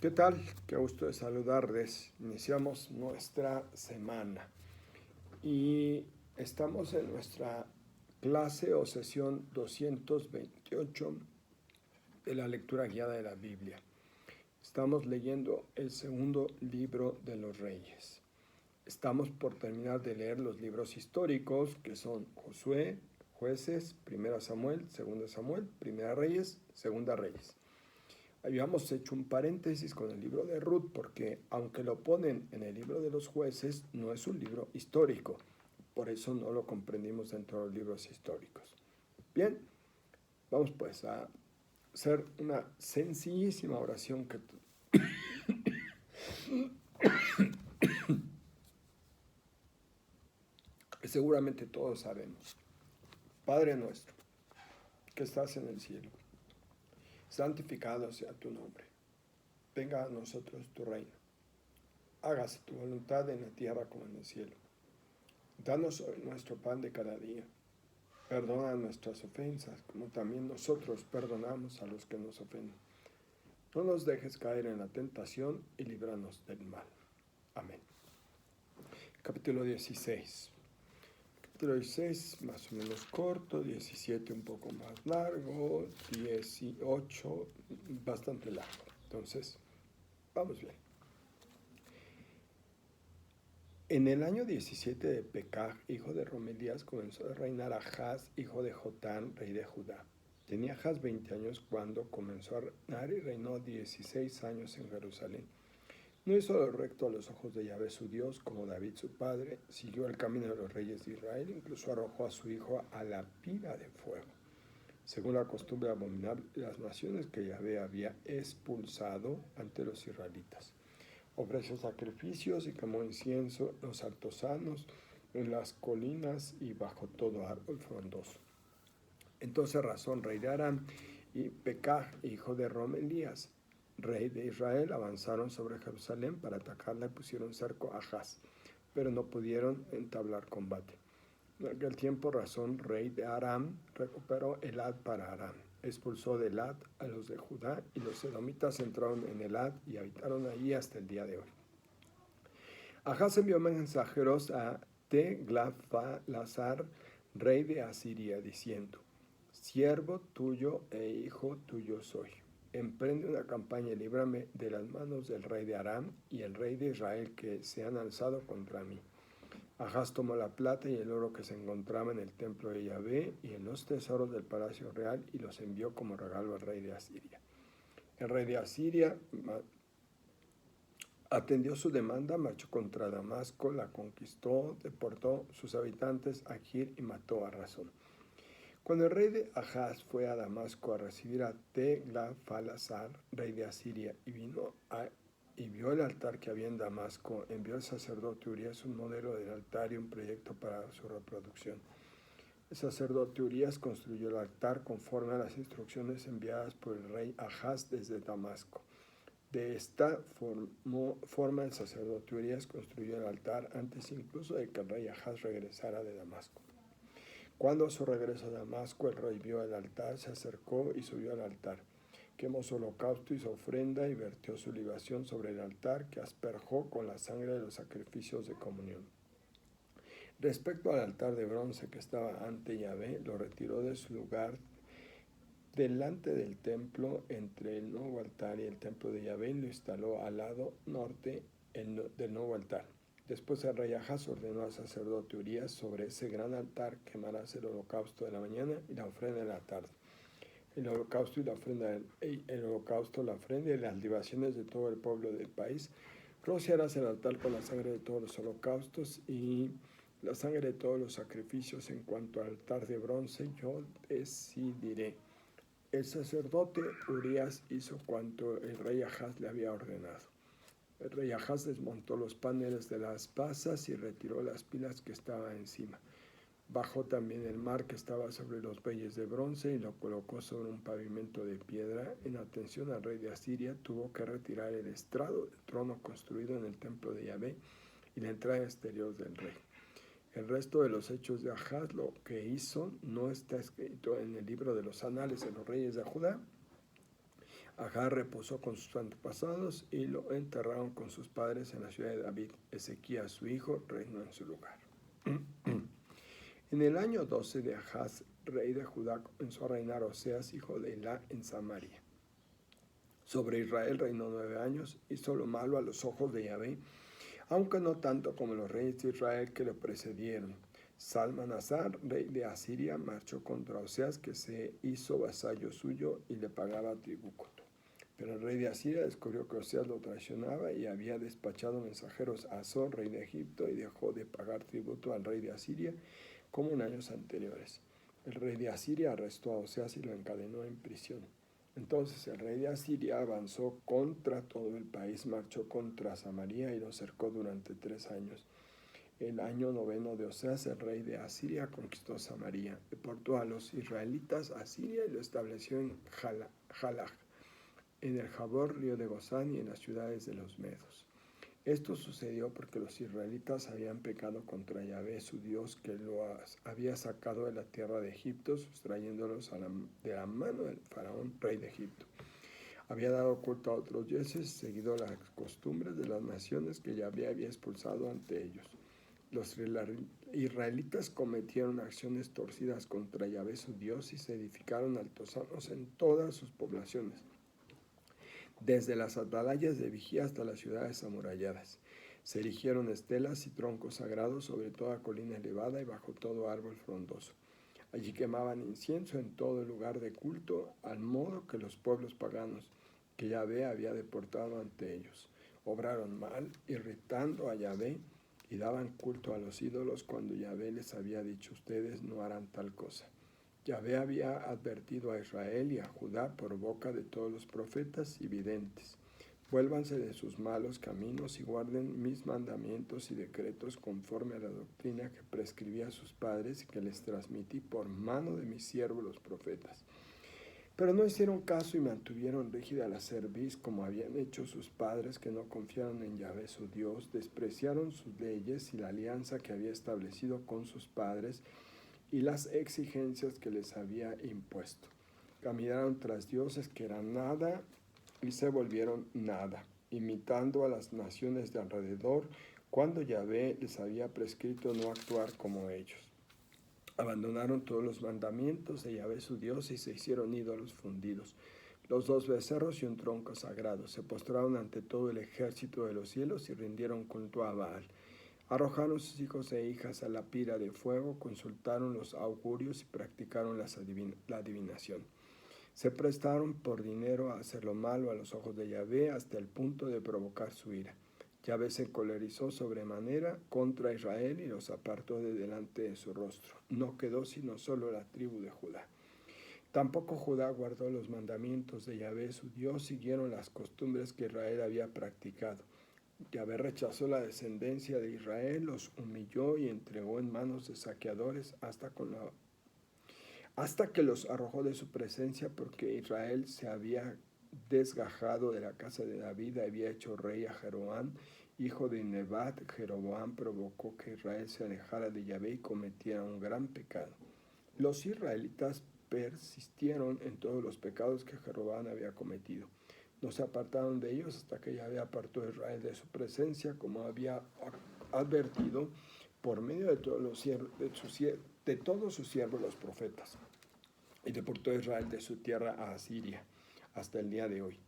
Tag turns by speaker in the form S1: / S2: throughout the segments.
S1: ¿Qué tal? Qué gusto de saludarles. Iniciamos nuestra semana y estamos en nuestra clase o sesión 228 de la lectura guiada de la Biblia. Estamos leyendo el segundo libro de los Reyes. Estamos por terminar de leer los libros históricos que son Josué, Jueces, Primera Samuel, Segunda Samuel, Primera Reyes, Segunda Reyes. Habíamos hecho un paréntesis con el libro de Ruth porque aunque lo ponen en el libro de los jueces, no es un libro histórico. Por eso no lo comprendimos dentro de los libros históricos. Bien, vamos pues a hacer una sencillísima oración que seguramente todos sabemos. Padre nuestro, que estás en el cielo, santificado sea tu nombre. Venga a nosotros tu reino. Hágase tu voluntad en la tierra como en el cielo. Danos hoy nuestro pan de cada día. Perdona nuestras ofensas, como también nosotros perdonamos a los que nos ofenden. No nos dejes caer en la tentación y líbranos del mal. Amén. Capítulo 16. Capítulo 16, más o menos corto, 17 un poco más largo, 18 bastante largo. Entonces, vamos bien. En el año 17 de Pekah, hijo de Romelías, comenzó a reinar Ahaz, hijo de Jotán, rey de Judá. Tenía Ahaz 20 años cuando comenzó a reinar y reinó 16 años en Jerusalén. No hizo lo recto a los ojos de Yahvé su Dios, como David su padre, siguió el camino de los reyes de Israel, incluso arrojó a su hijo a la pira de fuego, según la costumbre abominable de las naciones que Yahvé había expulsado ante los israelitas. Ofreció sacrificios y quemó incienso en los altosanos, en las colinas y bajo todo árbol frondoso. Entonces Razón, rey de Aram, y Pekah, hijo de Romelías, rey de Israel, avanzaron sobre Jerusalén para atacarla y pusieron cerco a Ahaz, pero no pudieron entablar combate. En aquel tiempo Razón, rey de Aram, recuperó Elad para Aram. Expulsó de Elad a los de Judá y los edomitas entraron en Elad y habitaron allí hasta el día de hoy. Ahaz envió mensajeros a Tiglath-Pileser, rey de Asiria, diciendo: Siervo tuyo e hijo tuyo soy. Emprende una campaña y líbrame de las manos del rey de Aram y el rey de Israel que se han alzado contra mí. Ahaz tomó la plata y el oro que se encontraba en el templo de Yahvé y en los tesoros del palacio real y los envió como regalo al rey de Asiria. El rey de Asiria atendió su demanda, marchó contra Damasco, la conquistó, deportó sus habitantes a Kir y mató a Razón. Cuando el rey de Ahaz fue a Damasco a recibir a Tiglath-Pileser, rey de Asiria, y vio el altar que había en Damasco, envió al sacerdote Urías un modelo del altar y un proyecto para su reproducción. El sacerdote Urías construyó el altar conforme a las instrucciones enviadas por el rey Ahaz desde Damasco. De esta forma el sacerdote Urías construyó el altar antes incluso de que el rey Ahaz regresara de Damasco. Cuando a su regreso a Damasco el rey vio el altar, se acercó y subió al altar. Quemó su holocausto y su ofrenda y vertió su libación sobre el altar que asperjó con la sangre de los sacrificios de comunión. Respecto al altar de bronce que estaba ante Yahvé, lo retiró de su lugar delante del templo entre el nuevo altar y el templo de Yahvé y lo instaló al lado norte del nuevo altar. Después el rey Ahaz ordenó al sacerdote Urías: sobre ese gran altar quemarás el holocausto de la mañana y la ofrenda de la tarde. El holocausto y la ofrenda, la ofrenda y las libaciones de todo el pueblo del país. Rociarás el altar con la sangre de todos los holocaustos y la sangre de todos los sacrificios. En cuanto al altar de bronce, yo decidiré. El sacerdote Urías hizo cuanto el rey Ahaz le había ordenado. El rey Ahaz desmontó los paneles de las basas y retiró las pilas que estaban encima. Bajó también el mar que estaba sobre los bueyes de bronce y lo colocó sobre un pavimento de piedra. En atención al rey de Asiria, tuvo que retirar el estrado del trono construido en el templo de Yahvé y la entrada exterior del rey. El resto de los hechos de Ahaz, lo que hizo, no está escrito en el libro de los anales de los reyes de Judá. Ahaz reposó con sus antepasados y lo enterraron con sus padres en la ciudad de David. Ezequías, su hijo, reinó en su lugar. En el año 12 de Ahaz, rey de Judá, comenzó a reinar Oseas, hijo de Elá, en Samaria. Sobre Israel reinó 9 años, hizo lo malo a los ojos de Yahvé, aunque no tanto como los reyes de Israel que lo precedieron. Salmanasar, rey de Asiria, marchó contra Oseas, que se hizo vasallo suyo y le pagaba tributo. Pero el rey de Asiria descubrió que Oseas lo traicionaba y había despachado mensajeros a Azor, rey de Egipto, y dejó de pagar tributo al rey de Asiria como en años anteriores. El rey de Asiria arrestó a Oseas y lo encadenó en prisión. Entonces el rey de Asiria avanzó contra todo el país, marchó contra Samaria y lo cercó durante 3 años. El año 9 de Oseas, el rey de Asiria conquistó Samaria, deportó a los israelitas a Siria y lo estableció en Jalaj, en el Jabor, río de Gozán y en las ciudades de los medos. Esto sucedió porque los israelitas habían pecado contra Yahvé, su Dios, que los había sacado de la tierra de Egipto, sustrayéndolos de la mano del faraón, rey de Egipto. Había dado culto a otros dioses, seguido las costumbres de las naciones que Yahvé había expulsado ante ellos. Los israelitas cometieron acciones torcidas contra Yahvé, su Dios, y se edificaron altosanos en todas sus poblaciones, desde las atalayas de vigía hasta las ciudades amuralladas. Se erigieron estelas y troncos sagrados sobre toda colina elevada y bajo todo árbol frondoso. Allí quemaban incienso en todo lugar de culto, al modo que los pueblos paganos que Yahvé había deportado ante ellos. Obraron mal, irritando a Yahvé, y daban culto a los ídolos cuando Yahvé les había dicho: ustedes no harán tal cosa. Yahvé había advertido a Israel y a Judá por boca de todos los profetas y videntes: vuélvanse de sus malos caminos y guarden mis mandamientos y decretos conforme a la doctrina que prescribí a sus padres y que les transmití por mano de mis siervos los profetas. Pero no hicieron caso y mantuvieron rígida la cerviz, como habían hecho sus padres, que no confiaron en Yahvé su Dios, despreciaron sus leyes y la alianza que había establecido con sus padres y las exigencias que les había impuesto. Caminaron tras dioses que eran nada y se volvieron nada, imitando a las naciones de alrededor cuando Yahvé les había prescrito no actuar como ellos. Abandonaron todos los mandamientos de Yahvé su Dios y se hicieron ídolos fundidos, los 2 becerros y un tronco sagrado. Se postraron ante todo el ejército de los cielos y rindieron culto a Baal. Arrojaron sus hijos e hijas a la pira de fuego, consultaron los augurios y practicaron la adivinación. Se prestaron por dinero a hacer lo malo a los ojos de Yahvé hasta el punto de provocar su ira. Yahvé se encolerizó sobremanera contra Israel y los apartó de delante de su rostro. No quedó sino solo la tribu de Judá. Tampoco Judá guardó los mandamientos de Yahvé su Dios, siguieron las costumbres que Israel había practicado. Yahvé rechazó la descendencia de Israel, los humilló y entregó en manos de saqueadores hasta que los arrojó de su presencia, porque Israel se había desgajado de la casa de David, había hecho rey a Jeroboam, hijo de Nebat. Jeroboam provocó que Israel se alejara de Yahvé y cometiera un gran pecado. Los israelitas persistieron en todos los pecados que Jeroboam había cometido. No se apartaron de ellos hasta que Yahvé apartó a Israel de su presencia, como había advertido por medio de todos sus siervos los profetas, y deportó a Israel de su tierra a Asiria hasta el día de hoy.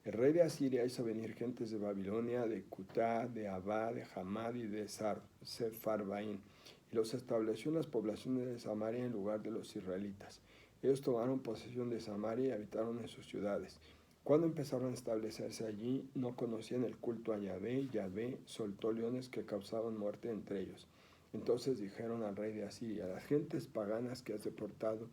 S1: El rey de Asiria hizo venir gentes de Babilonia, de Cutá, de Abá, de Hamad y de Sepharvaim, y los estableció en las poblaciones de Samaria en lugar de los israelitas. Ellos tomaron posesión de Samaria y habitaron en sus ciudades. Cuando empezaron a establecerse allí, no conocían el culto a Yahvé, y Yahvé soltó leones que causaban muerte entre ellos. Entonces dijeron al rey de Asiria: las gentes paganas que has deportado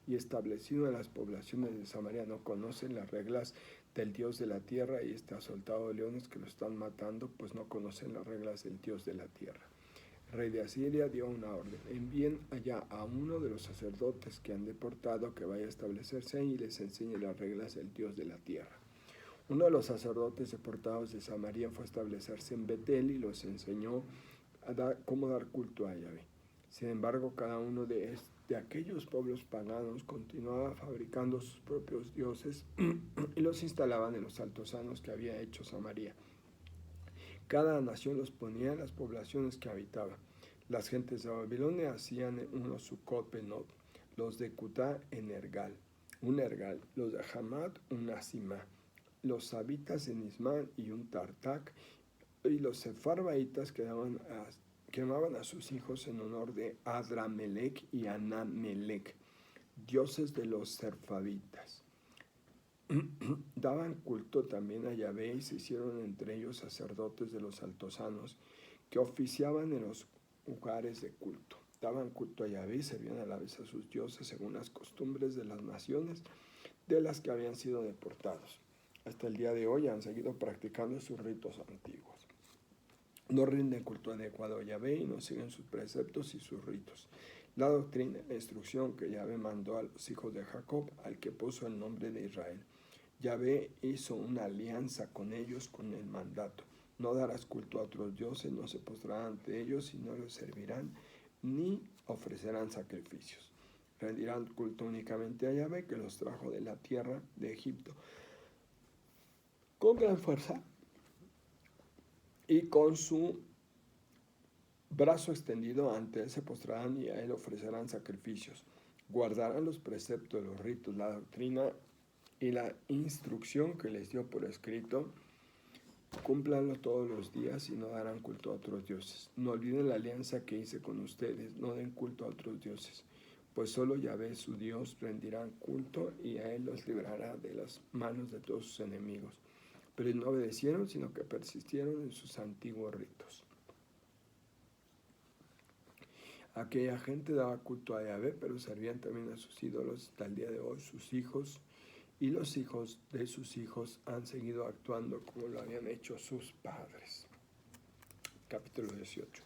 S1: y establecido en las poblaciones de Samaria no conocen las reglas del Dios de la tierra, y ha soltado leones que lo están matando, pues no conocen las reglas del Dios de la tierra. El rey de Asiria dio una orden: envíen allá a uno de los sacerdotes que han deportado, que vaya a establecerse ahí y les enseñe las reglas del Dios de la tierra. Uno de los sacerdotes deportados de Samaria fue a establecerse en Betel y los enseñó cómo dar culto a Yahvé. Sin embargo, cada uno de de aquellos pueblos paganos continuaba fabricando sus propios dioses y los instalaban en los altosanos que había hecho Samaria. Cada nación los ponía en las poblaciones que habitaba. Las gentes de Babilonia hacían unos Sucot Benot, los de Cutá en Ergal, un Ergal, los de Hamad un Asimá, los sabitas en Ismán y un Tartak, y los sefarvaitas quemaban a sus hijos en honor de Adramelech y Anamelech, dioses de los serfavitas. Daban culto también a Yahvé y se hicieron entre ellos sacerdotes de los altosanos que oficiaban en los lugares de culto. Daban culto a Yahvé y servían a la vez a sus dioses según las costumbres de las naciones de las que habían sido deportados. Hasta el día de hoy han seguido practicando sus ritos antiguos. No rinden culto adecuado a Yahvé y no siguen sus preceptos y sus ritos. La doctrina y la instrucción que Yahvé mandó a los hijos de Jacob, al que puso el nombre de Israel. Yahvé hizo una alianza con ellos con el mandato: no darás culto a otros dioses, no se postrarán ante ellos y no los servirán ni ofrecerán sacrificios. Rendirán culto únicamente a Yahvé, que los trajo de la tierra de Egipto con gran fuerza y con su brazo extendido. Ante él se postrarán y a él ofrecerán sacrificios. Guardarán los preceptos, los ritos, la doctrina y la instrucción que les dio por escrito. Cúmplanlo todos los días y no darán culto a otros dioses. No olviden la alianza que hice con ustedes, no den culto a otros dioses, pues solo Yahvé su Dios rendirán culto y a él los librará de las manos de todos sus enemigos. Pero no obedecieron, sino que persistieron en sus antiguos ritos. Aquella gente daba culto a Yahvé, pero servían también a sus ídolos. Hasta el día de hoy sus hijos y los hijos de sus hijos han seguido actuando como lo habían hecho sus padres. Capítulo 18.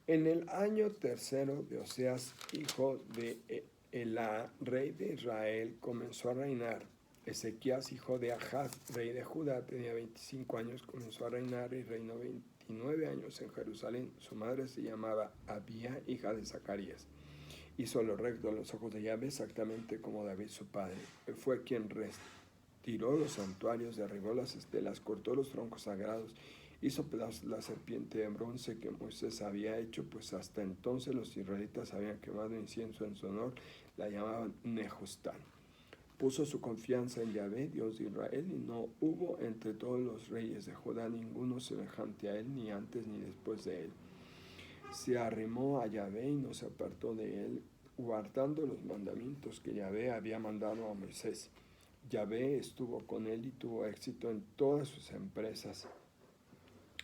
S1: En el año tercero de Oseas, hijo de Elá, rey de Israel, comenzó a reinar. Ezequías, hijo de Ahaz, rey de Judá, tenía 25 años, comenzó a reinar y reinó 29 años en Jerusalén. Su madre se llamaba Abía, hija de Zacarías. Hizo lo recto a los ojos de Yahvé, exactamente como David su padre. Fue quien retiró los santuarios, derribó las estelas, cortó los troncos sagrados, hizo pedazos la serpiente de bronce que Moisés había hecho, pues hasta entonces los israelitas habían quemado incienso en su honor, la llamaban Nehustán. Puso su confianza en Yahvé, Dios de Israel, y no hubo entre todos los reyes de Judá ninguno semejante a él, ni antes ni después de él. Se arrimó a Yahvé y no se apartó de él, guardando los mandamientos que Yahvé había mandado a Moisés. Yahvé estuvo con él y tuvo éxito en todas sus empresas.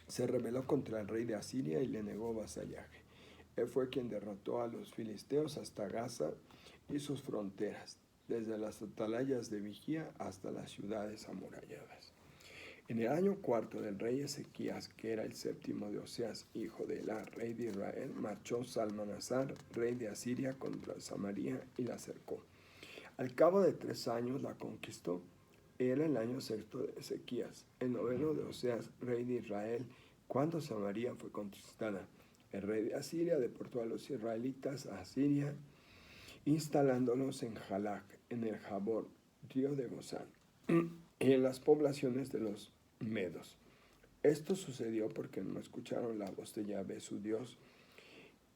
S1: Se rebeló contra el rey de Asiria y le negó vasallaje. Él fue quien derrotó a los filisteos hasta Gaza y sus fronteras, desde las atalayas de vigía hasta las ciudades amuralladas. En el año cuarto del rey Ezequías, que era el séptimo de Oseas, hijo de Elá, rey de Israel, marchó Salmanasar, rey de Asiria, contra Samaria y la cercó. Al cabo de 3 años la conquistó. Era el año sexto de Ezequías, el noveno de Oseas, rey de Israel, cuando Samaria fue conquistada. El rey de Asiria deportó a los israelitas a Asiria, instalándolos en Jalach, en el Jabor, río de Gozán, y en las poblaciones de los medos. Esto sucedió porque no escucharon la voz de Yahvé su Dios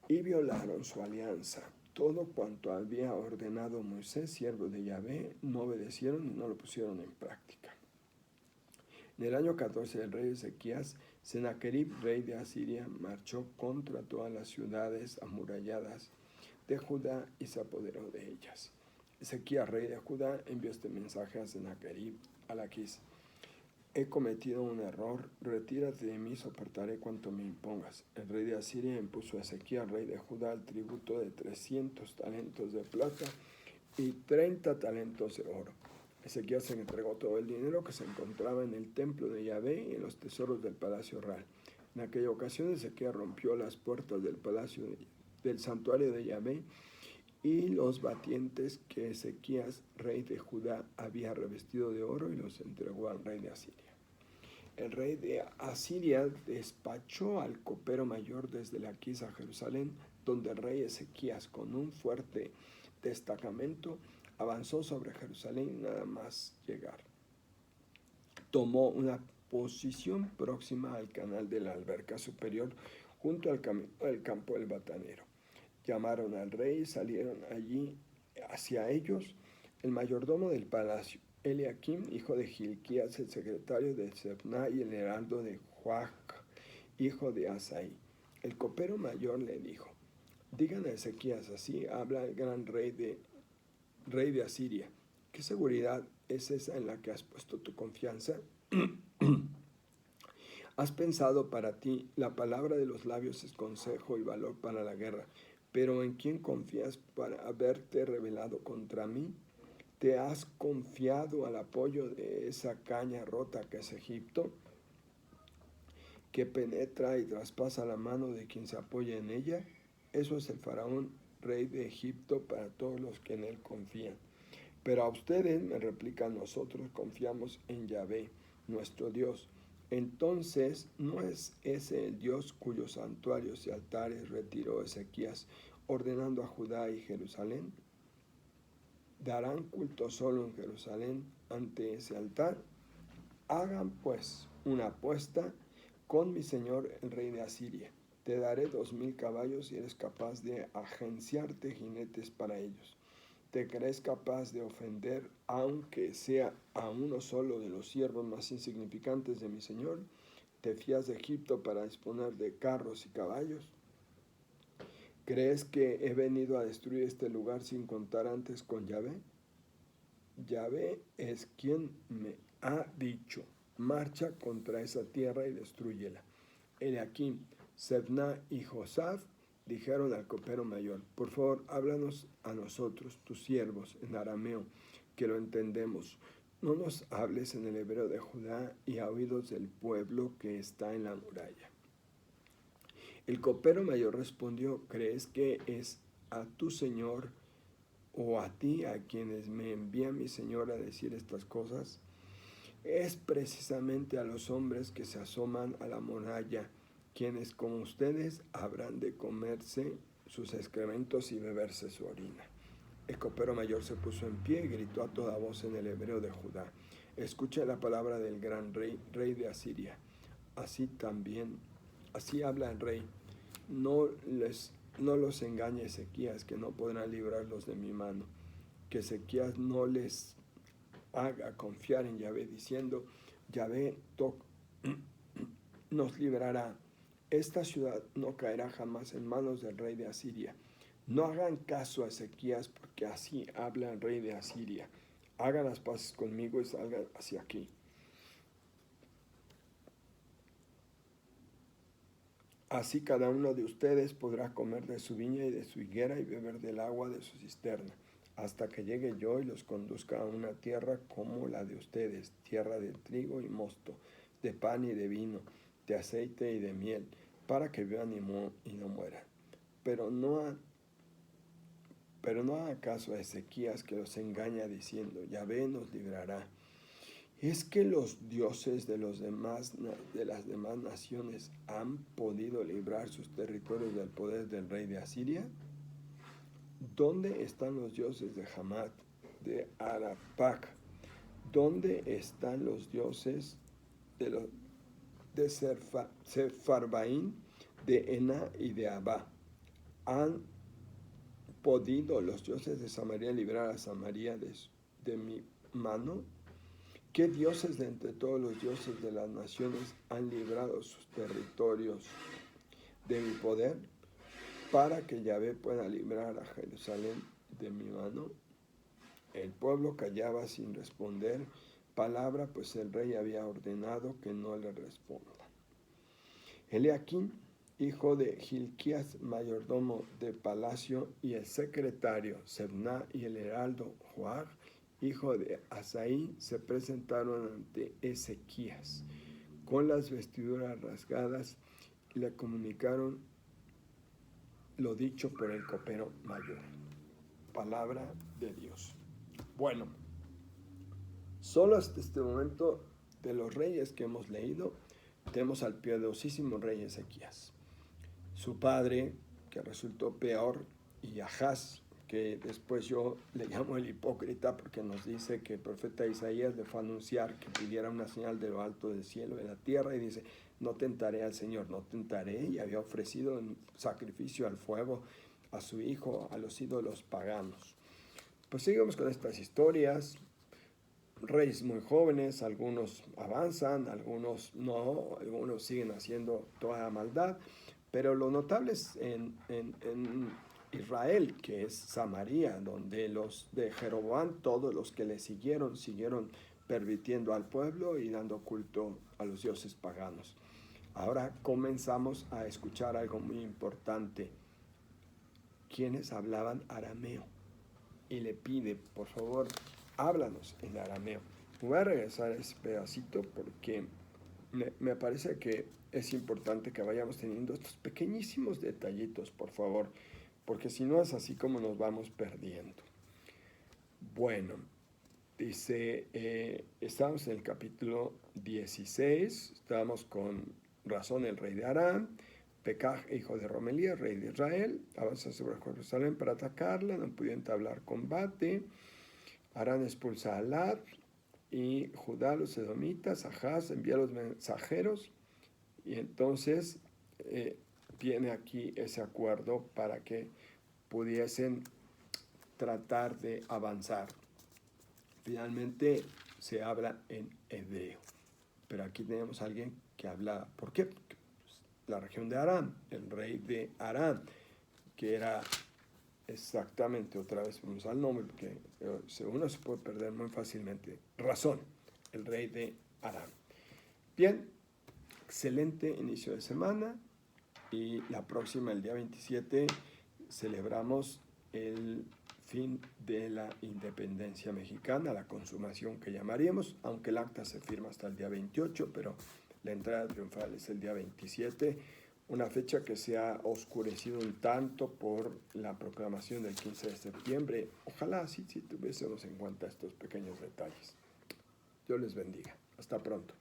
S1: y violaron su alianza. Todo cuanto había ordenado Moisés, siervo de Yahvé, no obedecieron y no lo pusieron en práctica. En el año 14 del rey Ezequías, Sennacherib, rey de Asiria, marchó contra todas las ciudades amuralladas de Judá y se apoderó de ellas. Ezequías, rey de Judá, envió este mensaje a Sennacherib, a Laquis: he cometido un error, retírate de mí, soportaré cuanto me impongas. El rey de Asiria impuso a Ezequías, rey de Judá, el tributo de 300 talentos de plata y 30 talentos de oro. Ezequías se entregó todo el dinero que se encontraba en el templo de Yahvé y en los tesoros del palacio real. En aquella ocasión Ezequías rompió las puertas del palacio del santuario de Yahvé y los batientes que Ezequías, rey de Judá, había revestido de oro y los entregó al rey de Asiria. El rey de Asiria despachó al copero mayor desde Laquis a Jerusalén donde el rey Ezequías, con un fuerte destacamento, avanzó sobre Jerusalén nada más llegar. Tomó una posición próxima al canal de la alberca superior, junto al campo del batanero. Llamaron al rey y salieron allí hacia ellos el mayordomo del palacio, Eliakim, hijo de Hilquías, el secretario de Sebna, y el heraldo de Joach, hijo de Asaí. El copero mayor le dijo: digan a Ezequías, así habla el gran rey de Asiria. ¿Qué seguridad es esa en la que has puesto tu confianza? Has pensado para ti, la palabra de los labios es consejo y valor para la guerra, pero ¿en quién confías para haberte rebelado contra mí? ¿Te has confiado al apoyo de esa caña rota que es Egipto, que penetra y traspasa la mano de quien se apoya en ella? Eso es el faraón, rey de Egipto, para todos los que en él confían. Pero a ustedes, me replican, nosotros confiamos en Yahvé, nuestro Dios. Entonces, ¿no es ese el Dios cuyos santuarios y altares retiró Ezequías, ordenando a Judá y Jerusalén? ¿Darán culto solo en Jerusalén ante ese altar? Hagan pues una apuesta con mi señor el rey de Asiria. Te daré 2000 caballos y eres capaz de agenciarte jinetes para ellos. ¿Te crees capaz de ofender, aunque sea a uno solo de los siervos más insignificantes de mi señor? ¿Te fías de Egipto para disponer de carros y caballos? ¿Crees que he venido a destruir este lugar sin contar antes con Yahvé? Yahvé es quien me ha dicho: marcha contra esa tierra y destrúyela. Eliakim, Sebna y Josaph dijeron al copero mayor: por favor, háblanos a nosotros, tus siervos, en arameo, que lo entendemos. No nos hables en el hebreo de Judá y a oídos del pueblo que está en la muralla. El copero mayor respondió: ¿crees que es a tu señor o a ti a quienes me envía mi señor a decir estas cosas? Es precisamente a los hombres que se asoman a la muralla, quienes como ustedes habrán de comerse sus excrementos y beberse su orina. El copero mayor se puso en pie y gritó a toda voz en el hebreo de Judá: escucha la palabra del gran rey, rey de Asiria. Así habla el rey: no los engañe Ezequías, que no podrán librarlos de mi mano. Que Ezequías no les haga confiar en Yahvé, diciendo: Yahvé nos librará. Esta ciudad no caerá jamás en manos del rey de Asiria. No hagan caso a Ezequías, porque así habla el rey de Asiria. Hagan las paces conmigo y salgan hacia aquí. Así cada uno de ustedes podrá comer de su viña y de su higuera y beber del agua de su cisterna, hasta que llegue yo y los conduzca a una tierra como la de ustedes, tierra de trigo y mosto, de pan y de vino, de aceite y de miel, para que vivan y no mueran. Pero no haga caso a Ezequías, que los engaña diciendo: Yahvé nos librará. ¿Es que los dioses de las demás naciones han podido librar sus territorios del poder del rey de Asiria? ¿Dónde están los dioses de Hamat, de Arapach? ¿Dónde están los dioses de Sefarbaín, de Ena y de Abá? ¿Han podido los dioses de Samaria librar a Samaria de mi mano? ¿Qué dioses de entre todos los dioses de las naciones han librado sus territorios de mi poder, para que Yahvé pueda librar a Jerusalén de mi mano? El pueblo callaba sin responder palabra, pues el rey había ordenado que no le responda. Eliakim, hijo de Hilquías, mayordomo de palacio, y el secretario Sebna y el heraldo Joach, hijo de Asaí, se presentaron ante Ezequías con las vestiduras rasgadas y le comunicaron lo dicho por el copero mayor. Palabra de Dios. Bueno, solo hasta este momento, de los reyes que hemos leído, tenemos al piadosísimo rey Ezequías. Su padre, que resultó peor, y Ahaz, que después yo le llamo el hipócrita porque nos dice que el profeta Isaías le fue a anunciar que pidiera una señal de lo alto del cielo y de la tierra, y dice, no tentaré al Señor, no tentaré, y había ofrecido en sacrificio al fuego a su hijo, a los ídolos paganos. Pues seguimos con estas historias. Reyes muy jóvenes, algunos avanzan, algunos no, algunos siguen haciendo toda la maldad, pero lo notable es en Israel, que es Samaria, donde los de Jeroboam, todos los que le siguieron pervirtiendo al pueblo y dando culto a los dioses paganos. Ahora comenzamos a escuchar algo muy importante. Quienes hablaban arameo, y le pide, por favor, háblanos en arameo. Voy a regresar a ese pedacito porque me parece que es importante que vayamos teniendo estos pequeñísimos detallitos, por favor, porque si no es así como nos vamos perdiendo. Bueno, dice, estamos en el capítulo 16, estamos con Razón, el rey de Aram, Pekaj, hijo de Romelía, rey de Israel, avanza sobre Jerusalén para atacarla, no pudo entablar combate. Aram expulsa a Lad y Judá, los edomitas. Ahaz envía a los mensajeros, y entonces viene aquí ese acuerdo para que pudiesen tratar de avanzar. Finalmente se habla en hebreo, pero aquí tenemos a alguien que habla, ¿por qué? Porque la región de Aram, el rey de Aram, que era exactamente, otra vez vamos al nombre, porque uno se puede perder muy fácilmente. Razón, el rey de Aram. Bien, excelente inicio de semana, y la próxima, el día 27, celebramos el fin de la independencia mexicana, la consumación que llamaríamos, aunque el acta se firma hasta el día 28, pero la entrada triunfal es el día 27, una fecha que se ha oscurecido un tanto por la proclamación del 15 de septiembre. Ojalá sí tuviésemos en cuenta estos pequeños detalles. Dios les bendiga. Hasta pronto.